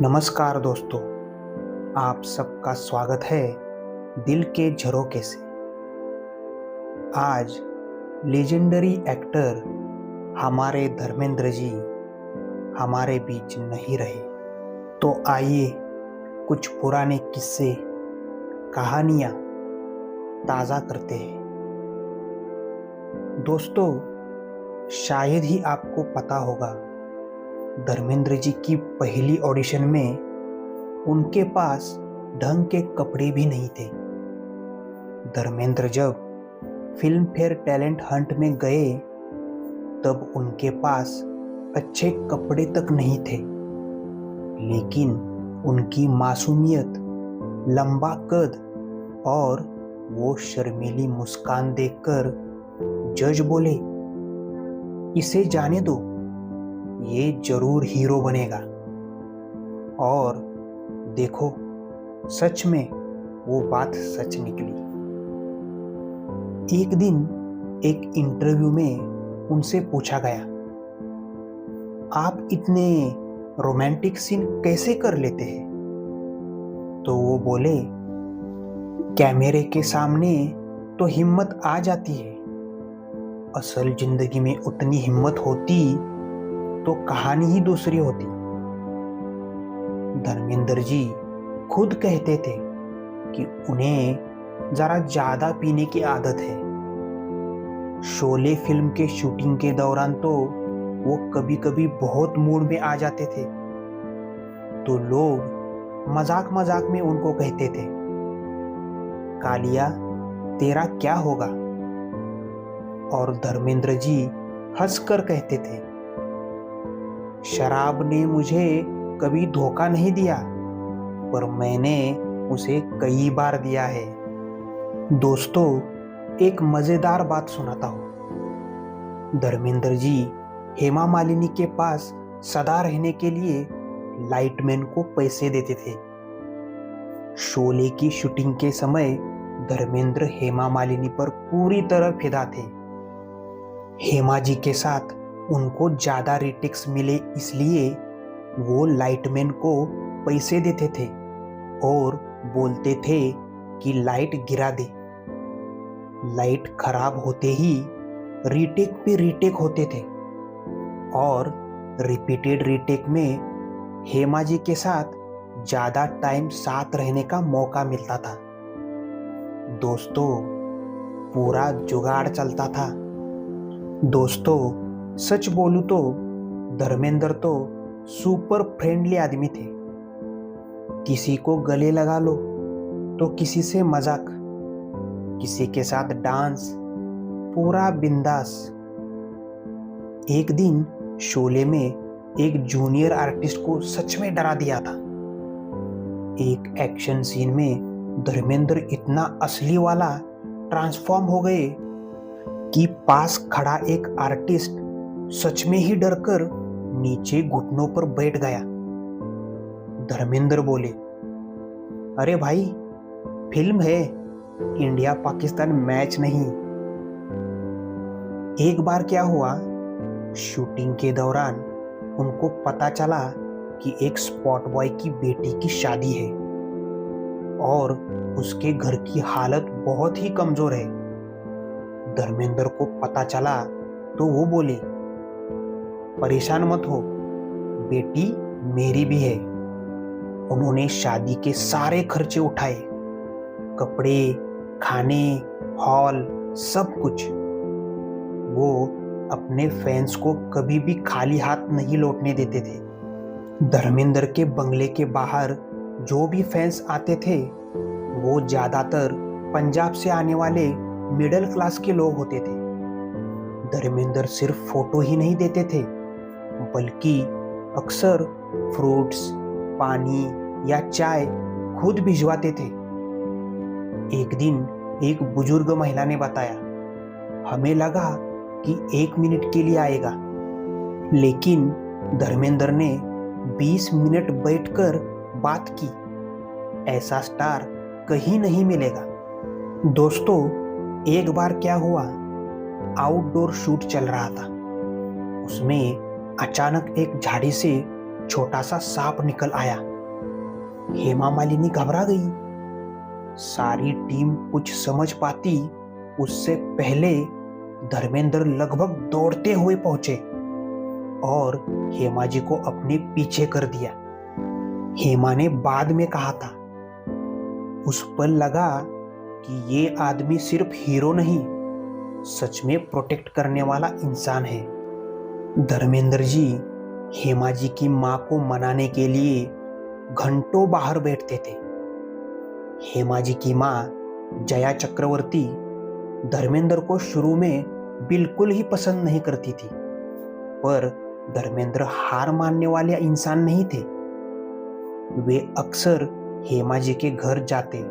नमस्कार दोस्तों, आप सबका स्वागत है दिल के झरोखे से। आज लेजेंडरी एक्टर हमारे धर्मेंद्र जी हमारे बीच नहीं रहे, तो आइए कुछ पुराने किस्से, कहानियाँ ताज़ा करते हैं। दोस्तों, शायद ही आपको पता होगा, धर्मेंद्र जी की पहली ऑडिशन में उनके पास ढंग के कपड़े भी नहीं थे। धर्मेंद्र जब फिल्म फेयर टैलेंट हंट में गए तब उनके पास अच्छे कपड़े तक नहीं थे, लेकिन उनकी मासूमियत, लंबा कद और वो शर्मीली मुस्कान देखकर जज बोले, इसे जाने दो, ये जरूर हीरो बनेगा। और देखो, सच में वो बात सच निकली। एक दिन एक इंटरव्यू में उनसे पूछा गया, आप इतने रोमांटिक सीन कैसे कर लेते हैं? तो वो बोले, कैमरे के सामने तो हिम्मत आ जाती है, असल जिंदगी में उतनी हिम्मत होती तो कहानी ही दूसरी होती। धर्मेंद्र जी खुद कहते थे कि उन्हें जरा ज्यादा पीने की आदत है। शोले फिल्म के शूटिंग के दौरान तो वो कभी कभी बहुत मूड में आ जाते थे, तो लोग मजाक मजाक में उनको कहते थे, कालिया तेरा क्या होगा? और धर्मेंद्र जी हंसकर कहते थे, शराब ने मुझे कभी धोखा नहीं दिया, पर मैंने उसे कई बार दिया है। दोस्तों, एक मजेदार बात सुनाता हूँ। धर्मेंद्र जी हेमा मालिनी के पास सदा रहने के लिए लाइटमैन को पैसे देते थे। शोले की शूटिंग के समय धर्मेंद्र हेमा मालिनी पर पूरी तरह फिदा थे। हेमा जी के साथ उनको ज्यादा रीटेक्स मिले, इसलिए वो लाइटमैन को पैसे देते थे और बोलते थे कि लाइट गिरा दे। लाइट खराब होते ही रीटेक पे रीटेक होते थे और रिपीटेड रीटेक में हेमा जी के साथ ज्यादा टाइम साथ रहने का मौका मिलता था। दोस्तों, पूरा जुगाड़ चलता था। दोस्तों, सच बोलूं तो धर्मेंद्र तो सुपर फ्रेंडली आदमी थे। किसी को गले लगा लो तो किसी से मजाक, किसी के साथ डांस, पूरा बिंदास। एक दिन शोले में एक जूनियर आर्टिस्ट को सच में डरा दिया था। एक एक्शन सीन में धर्मेंद्र इतना असली वाला ट्रांसफॉर्म हो गए कि पास खड़ा एक आर्टिस्ट सच में ही डरकर नीचे घुटनों पर बैठ गया। धर्मेंद्र बोले, अरे भाई, फिल्म है, इंडिया पाकिस्तान मैच नहीं। एक बार क्या हुआ, शूटिंग के दौरान उनको पता चला कि एक स्पॉट बॉय की बेटी की शादी है और उसके घर की हालत बहुत ही कमजोर है। धर्मेंद्र को पता चला तो वो बोले, परेशान मत हो, बेटी मेरी भी है। उन्होंने शादी के सारे खर्चे उठाए, कपड़े, खाने, हॉल, सब कुछ। वो अपने फैंस को कभी भी खाली हाथ नहीं लौटने देते थे। धर्मेंद्र के बंगले के बाहर जो भी फैंस आते थे वो ज्यादातर पंजाब से आने वाले मिडिल क्लास के लोग होते थे। धर्मेंद्र सिर्फ फोटो ही नहीं देते थे, बल्कि अक्सर फ्रूट्स, पानी या चाय खुद भिजवाते थे। एक दिन एक बुजुर्ग महिला ने बताया, हमें लगा कि 1 मिनट के लिए आएगा, लेकिन धर्मेंद्र ने 20 मिनट बैठकर बात की। ऐसा स्टार कहीं नहीं मिलेगा। दोस्तों, एक बार क्या हुआ, आउटडोर शूट चल रहा था। उसमें अचानक एक झाड़ी से छोटा सा सांप निकल आया। हेमा मालिनी घबरा गई। सारी टीम कुछ समझ पाती उससे पहले धर्मेंद्र लगभग दौड़ते हुए पहुंचे और हेमा जी को अपने पीछे कर दिया। हेमा ने बाद में कहा था, उस पर लगा कि ये आदमी सिर्फ हीरो नहीं, सच में प्रोटेक्ट करने वाला इंसान है। धर्मेंद्र जी हेमा जी की मां को मनाने के लिए घंटों बाहर बैठते थे। हेमा जी की मां जया चक्रवर्ती धर्मेंद्र को शुरू में बिल्कुल ही पसंद नहीं करती थी, पर धर्मेंद्र हार मानने वाले इंसान नहीं थे। वे अक्सर हेमा जी के घर जाते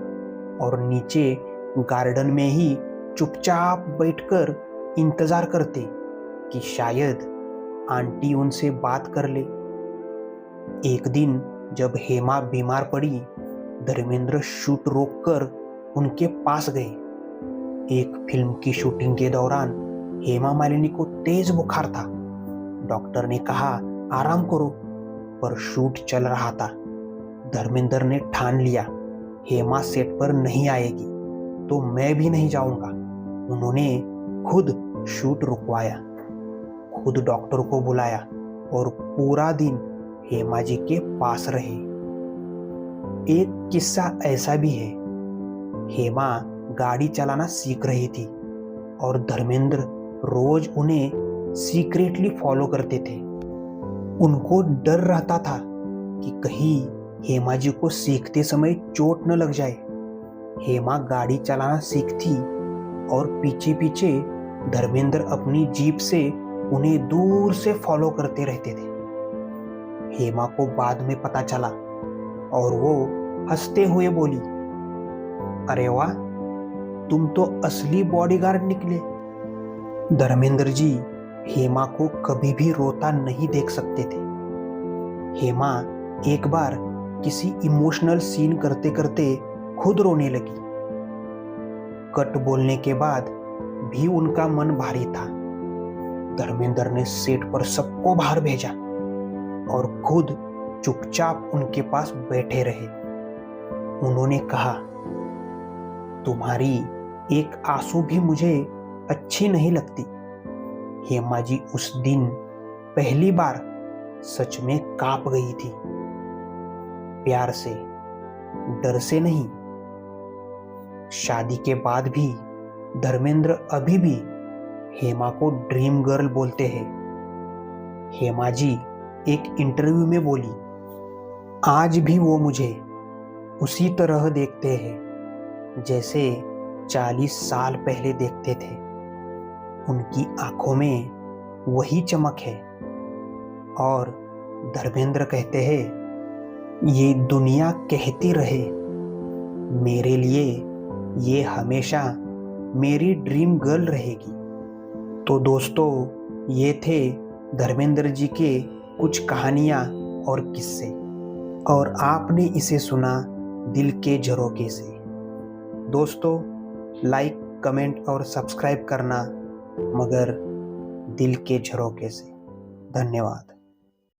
और नीचे गार्डन में ही चुपचाप बैठकर इंतजार करते कि शायद आंटी उनसे बात कर ले। एक दिन जब हेमा बीमार पड़ी, धर्मेंद्र शूट रोककर उनके पास गए। एक फिल्म की शूटिंग के दौरान हेमा मालिनी को तेज बुखार था। डॉक्टर ने कहा आराम करो, पर शूट चल रहा था। धर्मेंद्र ने ठान लिया, हेमा सेट पर नहीं आएगी तो मैं भी नहीं जाऊंगा। उन्होंने खुद शूट रुकवाया, खुद डॉक्टर को बुलाया और पूरा दिन हेमा जी के पास रहे। एक किस्सा ऐसा भी है, हेमा गाड़ी चलाना सीख रही थी और धर्मेंद्र रोज उन्हें सीक्रेटली फॉलो करते थे। उनको डर रहता था कि कहीं हेमा जी को सीखते समय चोट न लग जाए। हेमा गाड़ी चलाना सीखती और पीछे पीछे धर्मेंद्र अपनी जीप से उन्हें दूर से फॉलो करते रहते थे। हेमा को बाद में पता चला और वो हंसते हुए बोली, अरे वाह, तुम तो असली बॉडीगार्ड निकले। धर्मेंद्र जी हेमा को कभी भी रोता नहीं देख सकते थे। हेमा एक बार किसी इमोशनल सीन करते करते खुद रोने लगी। कट बोलने के बाद भी उनका मन भारी था। धर्मेंद्र ने सेट पर सबको बाहर भेजा और खुद चुपचाप उनके पास बैठे रहे। उन्होंने कहा, तुम्हारी एक आंसू भी मुझे अच्छी नहीं लगती। हेमा जी उस दिन पहली बार सच में कांप गई थी, प्यार से, डर से नहीं। शादी के बाद भी धर्मेंद्र अभी भी हेमा को ड्रीम गर्ल बोलते हैं। हेमा जी एक इंटरव्यू में बोली, आज भी वो मुझे उसी तरह देखते हैं जैसे 40 साल पहले देखते थे। उनकी आंखों में वही चमक है। और धर्मेंद्र कहते हैं, ये दुनिया कहती रहे, मेरे लिए ये हमेशा मेरी ड्रीम गर्ल रहेगी। तो दोस्तों, ये थे धर्मेंद्र जी के कुछ कहानियाँ और किस्से, और आपने इसे सुना दिल के झरोखे से। दोस्तों, लाइक, कमेंट और सब्सक्राइब करना, मगर दिल के झरोखे से। धन्यवाद।